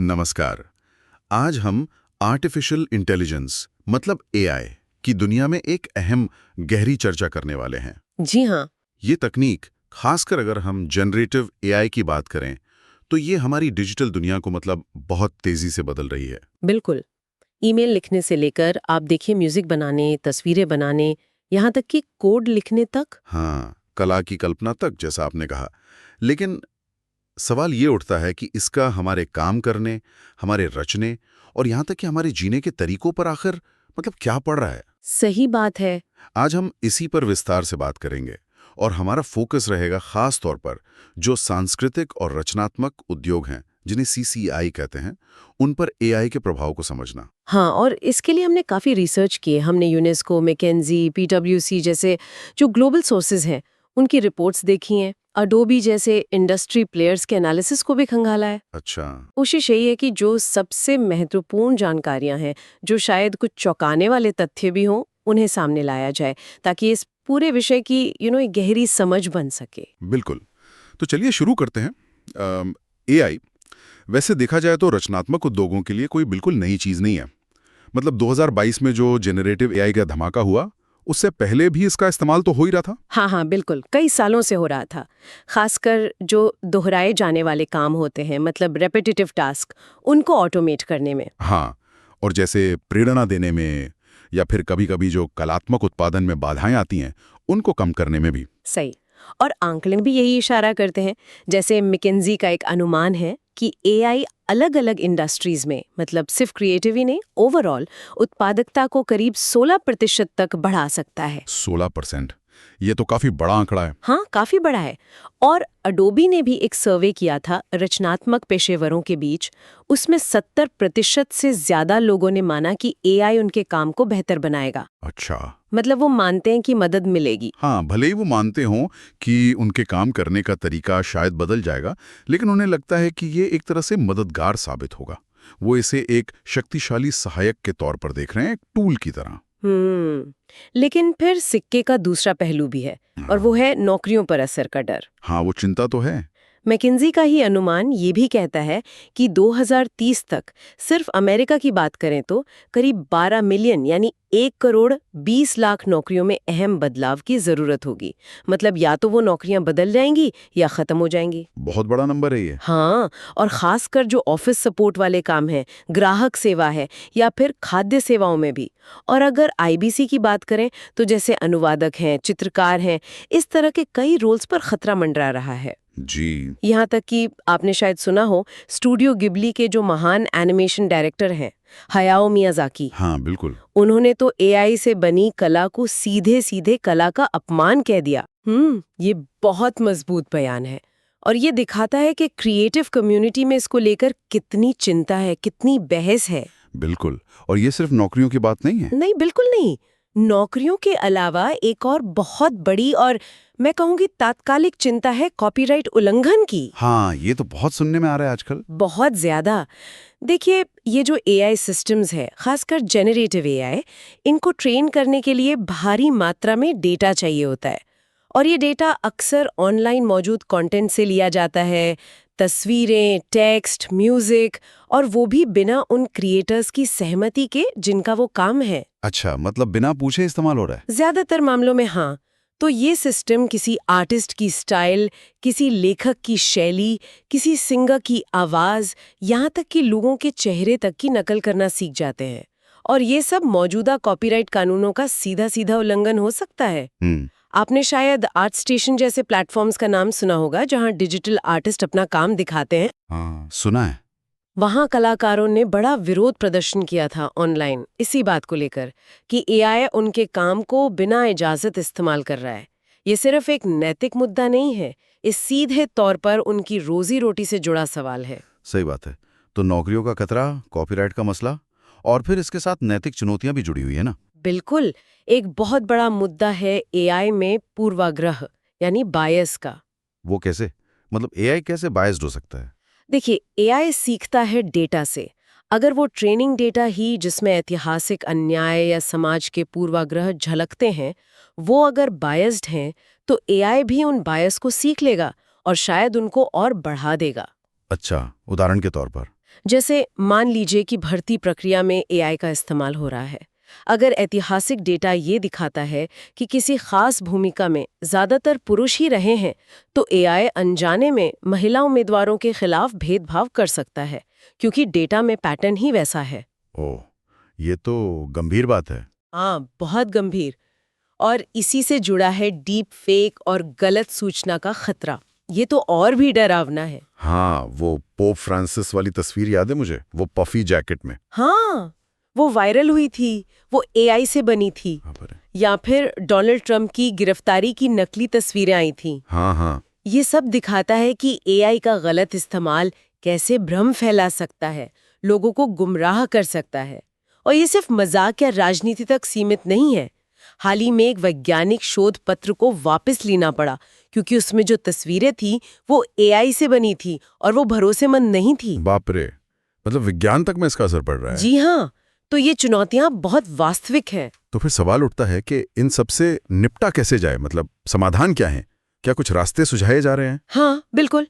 नमस्कार। आज हम आर्टिफिशियल इंटेलिजेंस मतलब एआई की दुनिया में एक अहम गहरी चर्चा करने वाले हैं। जी हाँ। ये तकनीक, खासकर अगर हम जनरेटिव एआई की बात करें, तो ये हमारी डिजिटल दुनिया को मतलब बहुत तेजी से बदल रही है। बिल्कुल। ईमेल लिखने से लेकर आप देखिए म्यूजिक बनाने, तस्वीरें बनाने, यहाँ तक कि कोड लिखने तक। हाँ, कला की कल्पना तक, जैसा आपने कहा। लेकिन सवाल ये उठता है कि इसका हमारे काम करने, हमारे रचने और यहाँ तक कि हमारे जीने के तरीकों पर आखिर मतलब क्या पड़ रहा है। सही बात है। आज हम इसी पर विस्तार से बात करेंगे और हमारा फोकस रहेगा खास तौर पर जो सांस्कृतिक और रचनात्मक उद्योग हैं, जिन्हें सीसीआई कहते हैं, उन पर एआई के प्रभाव को समझना। हाँ, और इसके लिए हमने काफ़ी रिसर्च किए। हमने यूनेस्को, मैकेंजी, पीडब्ल्यूसी जैसे जो ग्लोबल सोर्सेज हैं, उनकी रिपोर्ट्स देखी हैं। अडोबी जैसे इंडस्ट्री प्लेयर्स के एनालिसिस को भी खंगाला है। अच्छा। कोशिश यही है कि जो सबसे महत्वपूर्ण जानकारियां हैं, जो शायद कुछ चौंकाने वाले तथ्य भी हों, उन्हें सामने लाया जाए, ताकि इस पूरे विषय की एक गहरी समझ बन सके। बिल्कुल। तो चलिए शुरू करते हैं। एआई वैसे देखा जाए तो रचनात्मक उद्योगों के लिए कोई बिल्कुल नई चीज नहीं है। मतलब 2022 में जो जेनरेटिव एआई का धमाका हुआ, उससे पहले भी इसका इस्तेमाल तो हो ही रहा था। हाँ हाँ, बिल्कुल, कई सालों से हो रहा था। खासकर जो दोहराए जाने वाले काम होते हैं, मतलब रेपिटेटिव टास्क, उनको ऑटोमेट करने में। हाँ, और जैसे प्रेरणा देने में या फिर कभी-कभी जो कलात्मक उत्पादन में बाधाएं आती हैं, उनको कम करने में भी। सही। और आंकलन भी यही इशारा करते हैं। जैसे मैकेंजी का एक अनुमान है कि एआई अलग-अलग इंडस्ट्रीज में, मतलब सिर्फ क्रिएटिव ही नहीं, ओवरऑल उत्पादकता को करीब 16% तक बढ़ा सकता है। 16%, ये तो काफी बड़ा आंकड़ा है। हाँ, काफी बड़ा है। और अडोबी ने भी एक सर्वे किया था रचनात्मक पेशेवरों के बीच। उसमें 70% से ज्यादा लोगों ने माना कि एआई उनके काम को बेहतर बनाएगा। अच्छा। मतलब वो मानते हैं कि मदद मिलेगी। हाँ, भले ही वो मानते हों कि उनके काम करने का तरीका शायद बदल जाएगा, लेकिन उन्हें लगता है कि ये एक तरह से मददगार साबित होगा। वो इसे एक शक्तिशाली सहायक के तौर पर देख रहे हैं, एक टूल की तरह। लेकिन फिर सिक्के का दूसरा पहलू भी है, और वो है नौकरियों पर असर का डर। हाँ, वो चिंता तो है। मैकेंजी का ही अनुमान ये भी कहता है कि 2030 तक सिर्फ अमेरिका की बात करें तो करीब 12 मिलियन यानी 1 करोड़ 20 लाख नौकरियों में अहम बदलाव की जरूरत होगी। मतलब या तो वो नौकरियां बदल जाएंगी या खत्म हो जाएंगी। बहुत बड़ा नंबर है ये। हाँ, और खासकर जो ऑफिस सपोर्ट वाले काम हैं, ग्राहक सेवा है, या फिर खाद्य सेवाओं में भी। और अगर आईबीसी की बात करें तो जैसे अनुवादक हैं, चित्रकार हैं, इस तरह के कई रोल्स पर खतरा मंडरा रहा है। जी। यहाँ तक कि आपने शायद सुना हो, स्टूडियो गिबली के जो महान एनिमेशन डायरेक्टर हैं, हयाओ मियाज़ाकी, हाँ, बिल्कुल। उन्होंने तो एआई से बनी कला को सीधे सीधे कला का अपमान कह दिया। ये बहुत मजबूत बयान है, और ये दिखाता है कि क्रिएटिव कम्युनिटी में इसको लेकर कितनी चिंता है, कितनी बहस है। बिल्कुल। और ये सिर्फ नौकरियों की बात नहीं है। नहीं, बिल्कुल नहीं। नौकरियों के अलावा एक और बहुत बड़ी और मैं कहूंगी तात्कालिक चिंता है कॉपीराइट उल्लंघन की। हाँ, ये तो बहुत सुनने में आ रहा है आजकल। बहुत ज्यादा। देखिए, ये जो एआई सिस्टम्स है, खासकर जेनरेटिव एआई, इनको ट्रेन करने के लिए भारी मात्रा में डेटा चाहिए होता है, और ये डेटा अक्सर ऑनलाइन मौजूद कंटेंट से लिया जाता है। तस्वीरें, टेक्स्ट, म्यूजिक, और वो भी बिना उन क्रिएटर्स की सहमति के जिनका वो काम है। अच्छा, मतलब बिना पूछे इस्तेमाल हो रहा है। ज्यादातर मामलों में हाँ। तो ये सिस्टम किसी आर्टिस्ट की स्टाइल, किसी लेखक की शैली, किसी सिंगर की आवाज, यहाँ तक कि लोगों के चेहरे तक की नकल करना सीख जाते हैं। और ये सब मौजूदा कॉपीराइट कानूनों का सीधा सीधा उल्लंघन हो सकता है। आपने शायद आर्ट स्टेशन जैसे प्लेटफॉर्म्स का नाम सुना होगा, जहाँ डिजिटल आर्टिस्ट अपना काम दिखाते हैं। हाँ, सुना है। वहाँ कलाकारों ने बड़ा विरोध प्रदर्शन किया था ऑनलाइन इसी बात को लेकर कि एआई उनके काम को बिना इजाजत इस्तेमाल कर रहा है। ये सिर्फ एक नैतिक मुद्दा नहीं है, इस सीधे तौर पर उनकी रोजी रोटी से जुड़ा सवाल है। सही बात है। तो नौकरियों का खतरा, कॉपीराइट का मसला, और फिर इसके साथ नैतिक चुनौतियां भी जुड़ी हुई है ना। बिल्कुल। एक बहुत बड़ा मुद्दा है एआई में पूर्वाग्रह, यानी बायस का। वो कैसे? मतलब एआई कैसे बायस्ड हो सकता है? देखिए, एआई सीखता है डेटा से। अगर वो ट्रेनिंग डेटा ही जिसमें ऐतिहासिक अन्याय या समाज के पूर्वाग्रह झलकते हैं, वो अगर बायस्ड हैं, तो एआई भी उन बायस को सीख लेगा और शायद उनको और बढ़ा देगा। अच्छा, उदाहरण के तौर पर? जैसे मान लीजिए कि भर्ती प्रक्रिया में एआई का इस्तेमाल हो रहा है। अगर ऐतिहासिक डेटा ये दिखाता है कि किसी खास भूमिका में ज्यादातर पुरुष ही रहे हैं, तो एआई अनजाने में महिला उम्मीदवारों के खिलाफ भेदभाव कर सकता है, क्योंकि डेटा में पैटर्न ही वैसा है। ओह, ये तो गंभीर बात है। हाँ, बहुत गंभीर। और इसी से जुड़ा है डीप फेक और गलत सूचना का खतरा। ये तो और भी डरावना है। हाँ, वो पोप फ्रांसिस वाली तस्वीर याद है मुझे, वो पफी जैकेट में। हाँ, वो वायरल हुई थी, वो एआई से बनी थी। या फिर डोनाल्ड ट्रंप की गिरफ्तारी की नकली तस्वीरें आई थीं। हाँ हाँ। ये सब दिखाता है कि एआई का गलत इस्तेमाल कैसे भ्रम फैला सकता है, लोगों को गुमराह कर सकता है। और ये सिर्फ मजाक या राजनीति तक सीमित नहीं है। हाल ही में एक वैज्ञानिक शोध पत्र को वापस लेना पड़ा, क्योंकि उसमें जो तस्वीरें थी वो एआई से बनी थी और वो भरोसेमंद नहीं थी। बाप रे, मतलब विज्ञान तक में इसका असर पड़ रहा है। जी हाँ, तो ये चुनौतियां बहुत वास्तविक हैं। तो फिर सवाल उठता है कि इन सब से निपटा कैसे जाए, मतलब समाधान क्या है? क्या कुछ रास्ते सुझाए जा रहे हैं? हाँ, बिल्कुल।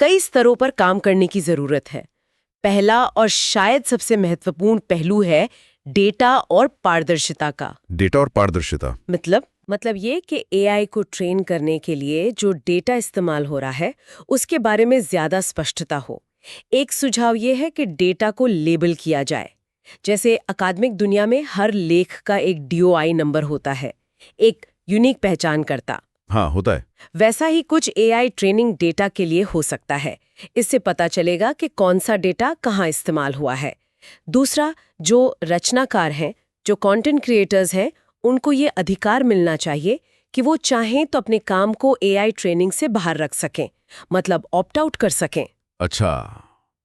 कई स्तरों पर काम करने की जरूरत है। पहला और शायद सबसे महत्वपूर्ण पहलू है डेटा और पारदर्शिता का। डेटा और पारदर्शिता मतलब ये कि एआई को ट्रेन करने के लिए जो डेटा इस्तेमाल हो रहा है उसके बारे में ज्यादा स्पष्टता हो। एक सुझाव ये है कि डेटा को लेबल किया जाए। जैसे अकादमिक दुनिया में हर लेख का एक डीओआई नंबर होता है, एक यूनिक पहचानकर्ता। हाँ, होता है। वैसा ही कुछ एआई ट्रेनिंग डेटा के लिए हो सकता है। इससे पता चलेगा कि कौन सा डेटा कहाँ इस्तेमाल हुआ है। दूसरा, जो रचनाकार हैं, जो कंटेंट क्रिएटर्स हैं, उनको ये अधिकार मिलना चाहिए कि वो चाहें तो अपने काम को एआई ट्रेनिंग से बाहर रख सकें, मतलब ऑप्ट आउट कर सकें। अच्छा,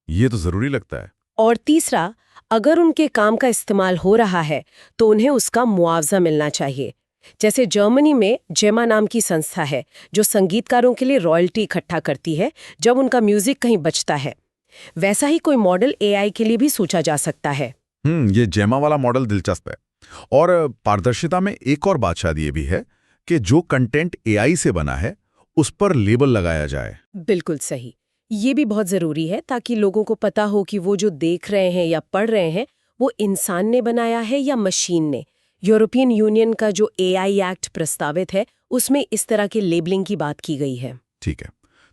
ये तो जरूरी लगता है। और तीसरा, अगर उनके काम का इस्तेमाल हो रहा है तो उन्हें उसका मुआवजा मिलना चाहिए। जैसे जर्मनी में जेमा नाम की संस्था है जो संगीतकारों के लिए रॉयल्टी इकट्ठा करती है जब उनका म्यूजिक कहीं बजता है। वैसा ही कोई मॉडल एआई के लिए भी सोचा जा सकता है। ये जेमा वाला मॉडल दिलचस्प है। और पारदर्शिता में एक और बात शायद ये भी है कि जो कंटेंट एआई से बना है उस पर लेबल लगाया जाए। बिल्कुल सही। ये भी बहुत जरूरी है ताकि लोगों को पता हो कि वो जो देख रहे हैं या पढ़ रहे हैं वो इंसान ने बनाया है या मशीन ने। यूरोपियन यूनियन का जो एआई एक्ट प्रस्तावित है उसमें इस तरह के लेबलिंग की बात की गई है। ठीक है,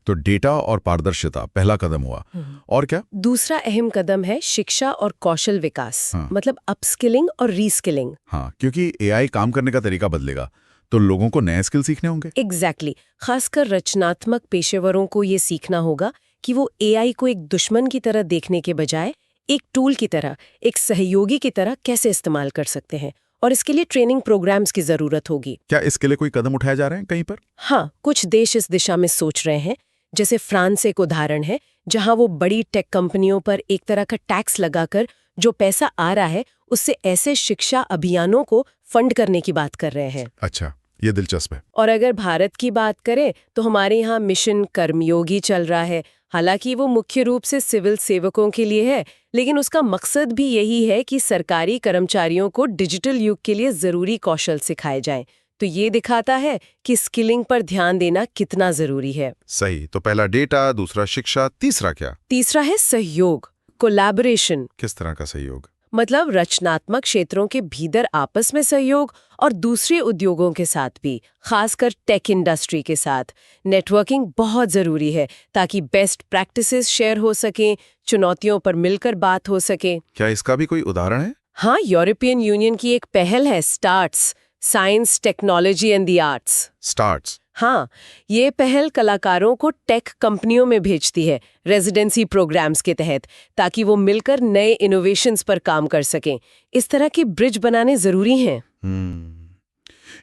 तो डेटा और पारदर्शिता पहला कदम हुआ। और क्या? दूसरा अहम कदम है शिक्षा और कौशल विकास। हाँ। मतलब अपस्किलिंग और रीस्किलिंग। हाँ, क्योंकि एआई काम करने का तरीका बदलेगा तो लोगों को नए स्किल सीखने होंगे। एग्जैक्टली। खासकर रचनात्मक पेशेवरों को ये सीखना होगा कि वो एआई को एक दुश्मन की तरह देखने के बजाय एक टूल की तरह, एक सहयोगी की तरह कैसे इस्तेमाल कर सकते हैं। और इसके लिए ट्रेनिंग प्रोग्राम्स की जरूरत होगी। क्या इसके लिए कोई कदम उठाए जा रहे हैं कहीं पर? हाँ, कुछ देश इस दिशा में सोच रहे हैं। जैसे फ्रांस एक उदाहरण है जहां वो बड़ी टेक कंपनियों पर एक तरह का टैक्स लगाकर जो पैसा आ रहा है उससे ऐसे शिक्षा अभियानों को फंड करने की बात कर रहे हैं। अच्छा, ये दिलचस्प है। और अगर भारत की बात करें तो हमारे यहाँ मिशन कर्मयोगी चल रहा है। हालांकि वो मुख्य रूप से सिविल सेवकों के लिए है, लेकिन उसका मकसद भी यही है कि सरकारी कर्मचारियों को डिजिटल युग के लिए जरूरी कौशल सिखाए जाएं। तो ये दिखाता है कि स्किलिंग पर ध्यान देना कितना जरूरी है। सही। तो पहला डेटा, दूसरा शिक्षा, तीसरा क्या? तीसरा है सहयोग, कोलैबोरेशन। किस तरह का सहयोग? मतलब रचनात्मक क्षेत्रों के भीतर आपस में सहयोग और दूसरे उद्योगों के साथ भी, खासकर टेक इंडस्ट्री के साथ। नेटवर्किंग बहुत जरूरी है ताकि बेस्ट प्रैक्टिसेस शेयर हो सकें, चुनौतियों पर मिलकर बात हो सके। क्या इसका भी कोई उदाहरण है? हाँ, यूरोपियन यूनियन की एक पहल है starts, science technology and the arts. Starts? हाँ, ये पहल कलाकारों को टेक कंपनियों में भेजती है रेजिडेंसी प्रोग्राम्स के तहत, ताकि वो मिलकर नए इनोवेशंस पर काम कर सकें। इस तरह के ब्रिज बनाने जरूरी हैं।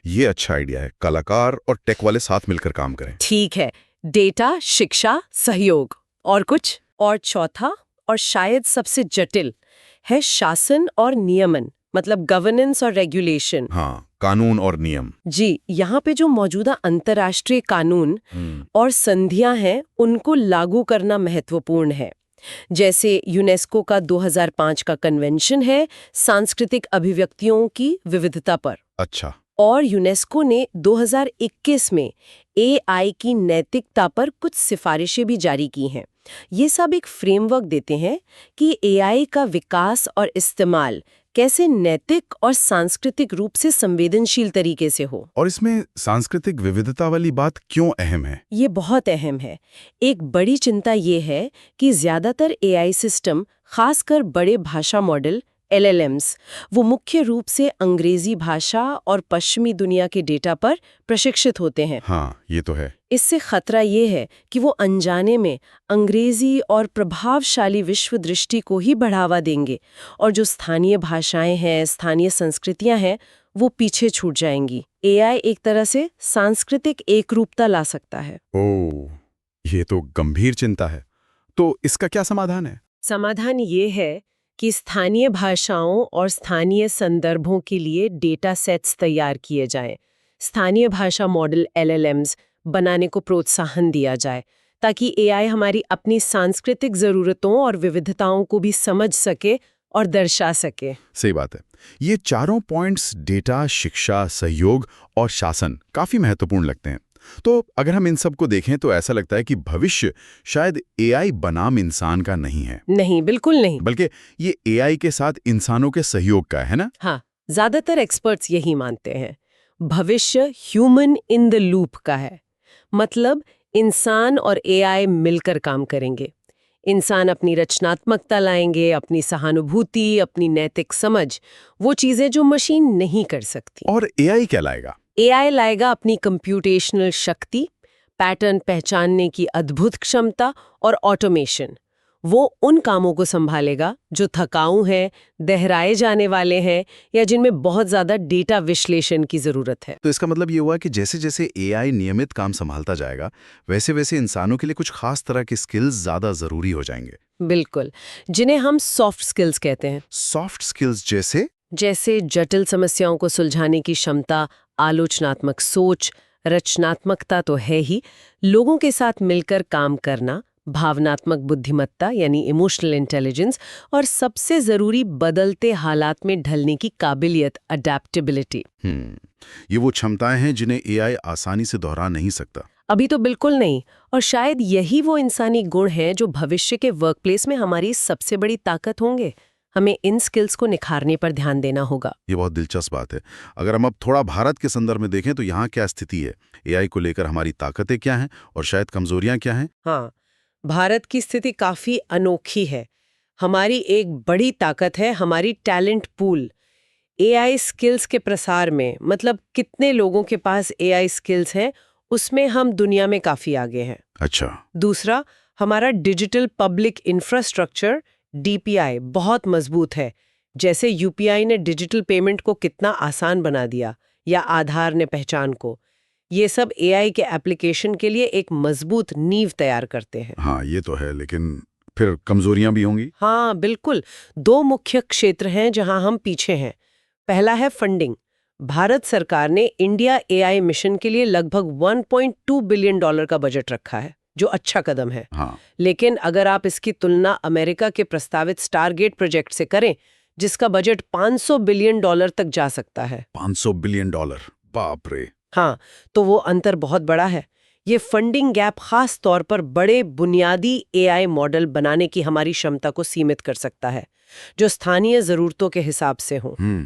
ये अच्छा आइडिया है, कलाकार और टेक वाले साथ मिलकर काम करें। ठीक है, डेटा, शिक्षा, सहयोग। और कुछ? और चौथा और शायद सबसे जटिल है शासन और नियमन, मतलब गवर्नेंस और रेगुलेशन। हाँ, कानून और नियम। जी, यहाँ पे जो मौजूदा अंतर्राष्ट्रीय कानून और संधियां हैं उनको लागू करना महत्वपूर्ण है। जैसे यूनेस्को का 2005 का कन्वेंशन है सांस्कृतिक अभिव्यक्तियों की विविधता पर। अच्छा। और यूनेस्को ने 2021 में एआई की नैतिकता पर कुछ सिफारिशें भी जारी की हैं। ये सब एक फ्रेमवर्क देते हैं कि एआई का विकास और इस्तेमाल कैसे नैतिक और सांस्कृतिक रूप से संवेदनशील तरीके से हो। और इसमें सांस्कृतिक विविधता वाली बात क्यों अहम है? ये बहुत अहम है। एक बड़ी चिंता ये है कि ज्यादातर एआई सिस्टम, खासकर बड़े भाषा मॉडल LLMs, वो मुख्य रूप से अंग्रेजी भाषा और पश्चिमी दुनिया के डेटा पर प्रशिक्षित होते हैं। हाँ, ये तो है। इससे खतरा ये है कि वो अनजाने में अंग्रेजी और प्रभावशाली विश्व दृष्टि को ही बढ़ावा देंगे और जो स्थानीय भाषाएं हैं, स्थानीय संस्कृतियां हैं, वो पीछे छूट जाएंगी। एआई एक तरह से सांस्कृतिक एकरूपता ला सकता है। ओह, ये तो गंभीर चिंता है। तो इसका क्या समाधान है? समाधान ये है कि स्थानीय भाषाओं और स्थानीय संदर्भों के लिए डेटा सेट्स तैयार किए जाएं। स्थानीय भाषा मॉडल LLMs बनाने को प्रोत्साहन दिया जाए ताकि एआई हमारी अपनी सांस्कृतिक ज़रूरतों और विविधताओं को भी समझ सके और दर्शा सके। सही बात है। ये चारों पॉइंट्स डेटा, शिक्षा, सहयोग और शासन काफी महत्वपूर्ण लगते हैं। तो अगर हम इन सब को देखें तो ऐसा लगता है कि भविष्य शायद एआई बनाम इंसान का नहीं है। नहीं, बिल्कुल नहीं। बल्कि ये एआई के साथ इंसानों के सहयोग का है ना? हाँ, ज्यादातर एक्सपर्ट्स यही मानते हैं। भविष्य ह्यूमन इन द लूप का है। मतलब इंसान और एआई मिलकर काम करेंगे। इंसान अपनी रचनात्मकता लाएंगे, अपनी सहानुभूति, अपनी नैतिक समझ, वो चीजें जो मशीन नहीं कर सकती। और एआई क्या लाएगा? एआई लाएगा अपनी कंप्यूटेशनल शक्ति, पैटर्न पहचानने की अद्भुत क्षमता और ऑटोमेशन। वो उन कामों को संभालेगा जो थकाऊ हैं, दोहराए जाने वाले हैं या जिनमें बहुत ज्यादा डेटा विश्लेषण की जरूरत है। तो इसका मतलब ये हुआ कि जैसे जैसे एआई नियमित काम संभालता जाएगा, वैसे वैसे इंसानों के लिए कुछ खास तरह के स्किल्स ज्यादा जरूरी हो जाएंगे। बिल्कुल, जिन्हें हम सॉफ्ट स्किल्स कहते हैं। सॉफ्ट स्किल्स जैसे जटिल समस्याओं को सुलझाने की क्षमता, आलोचनात्मक सोच, रचनात्मकता तो है ही, लोगों के साथ मिलकर काम करना, भावनात्मक बुद्धिमत्ता यानी इमोशनल इंटेलिजेंस, और सबसे जरूरी बदलते हालात में ढलने की काबिलियत, अडेप्टेबिलिटी। ये वो क्षमताएं हैं जिन्हें एआई आसानी से दोहरा नहीं सकता। अभी तो बिल्कुल नहीं, और शायद यही वो इंसानी गुण हैं जो भविष्य के वर्कप्लेस में हमारी सबसे बड़ी ताकत होंगे। हमें इन स्किल्स को निखारने पर ध्यान देना होगा। ये बहुत दिलचस्प बात है। अगर हम अब थोड़ा भारत के संदर्भ में देखें तो यहाँ क्या स्थिति है? एआई को लेकर हमारी ताकतें क्या हैं और शायद कमजोरियां क्या हैं? हाँ, भारत की स्थिति काफी अनोखी है। हमारी एक बड़ी ताकत है हमारी टैलेंट पूल। एआई स्किल्स के प्रसार में, मतलब कितने लोगों के पास एआई स्किल्स हैं, उसमें हम दुनिया में काफी आगे हैं। अच्छा। दूसरा, हमारा डिजिटल पब्लिक इंफ्रास्ट्रक्चर DPI बहुत मजबूत है। जैसे UPI ने डिजिटल पेमेंट को कितना आसान बना दिया, या आधार ने पहचान को। ये सब एआई के एप्लीकेशन के लिए एक मजबूत नींव तैयार करते हैं। हाँ, ये तो है, लेकिन फिर कमजोरियां भी होंगी। हाँ बिल्कुल, दो मुख्य क्षेत्र हैं जहां हम पीछे हैं। पहला है फंडिंग। भारत सरकार ने इंडिया एआई मिशन के लिए लगभग $1.2 बिलियन का बजट रखा है, जो अच्छा कदम है। हाँ। लेकिन अगर आप इसकी तुलना अमेरिका के प्रस्तावित स्टारगेट प्रोजेक्ट से करें, जिसका बजट $500 बिलियन तक जा सकता है। $500 बिलियन, बाप रे। हाँ, तो वो अंतर बहुत बड़ा है। ये फंडिंग गैप खास तौर पर बड़े बुनियादी एआई मॉडल बनाने की हमारी क्षमता को सीमित कर सकता है, जो स्थानीय जरूरतों के हिसाब से हों।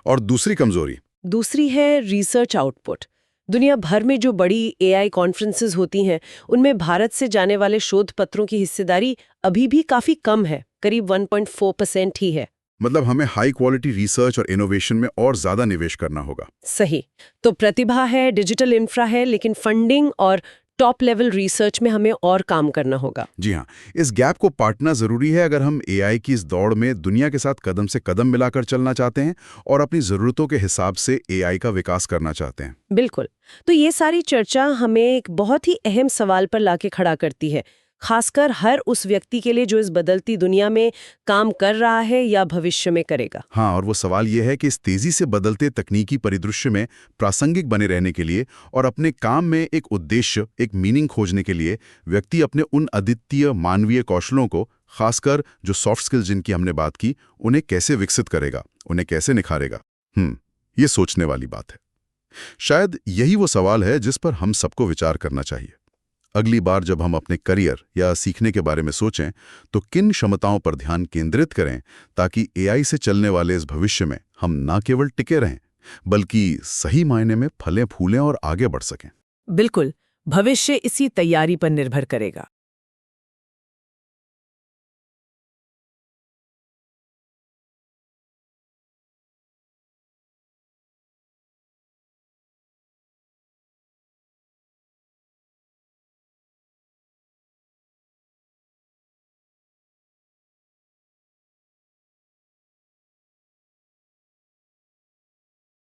और दूसरी कमजोरी? दूसरी है रिसर्च आउटपुट। दुनिया भर में जो बड़ी एआई कॉन्फ्रेंसेस होती हैं, उनमें भारत से जाने वाले शोध पत्रों की हिस्सेदारी अभी भी काफी कम है, करीब 1.4% ही है। मतलब हमें हाई क्वालिटी रिसर्च और इनोवेशन में और ज्यादा निवेश करना होगा। सही। तो प्रतिभा है, डिजिटल इंफ्रा है, लेकिन फंडिंग और टॉप लेवल रिसर्च में हमें और काम करना होगा। जी हाँ, इस गैप को पाटना जरूरी है अगर हम एआई की इस दौड़ में दुनिया के साथ कदम से कदम मिलाकर चलना चाहते हैं और अपनी जरूरतों के हिसाब से एआई का विकास करना चाहते हैं। बिल्कुल। तो ये सारी चर्चा हमें एक बहुत ही अहम सवाल पर लाके खड़ा करती है, खासकर हर उस व्यक्ति के लिए जो इस बदलती दुनिया में काम कर रहा है या भविष्य में करेगा। हाँ, और वो सवाल ये है कि इस तेजी से बदलते तकनीकी परिदृश्य में प्रासंगिक बने रहने के लिए और अपने काम में एक उद्देश्य, एक मीनिंग खोजने के लिए व्यक्ति अपने उन अद्वितीय मानवीय कौशलों को, खासकर जो सॉफ्ट स्किल्स जिनकी हमने बात की, उन्हें कैसे विकसित करेगा, उन्हें कैसे निखारेगा। ये सोचने वाली बात है। शायद यही वो सवाल है जिस पर हम सबको विचार करना चाहिए। अगली बार जब हम अपने करियर या सीखने के बारे में सोचें तो किन क्षमताओं पर ध्यान केंद्रित करें ताकि एआई से चलने वाले इस भविष्य में हम ना केवल टिके रहें बल्कि सही मायने में फलें फूलें और आगे बढ़ सकें। बिल्कुल, भविष्य इसी तैयारी पर निर्भर करेगा।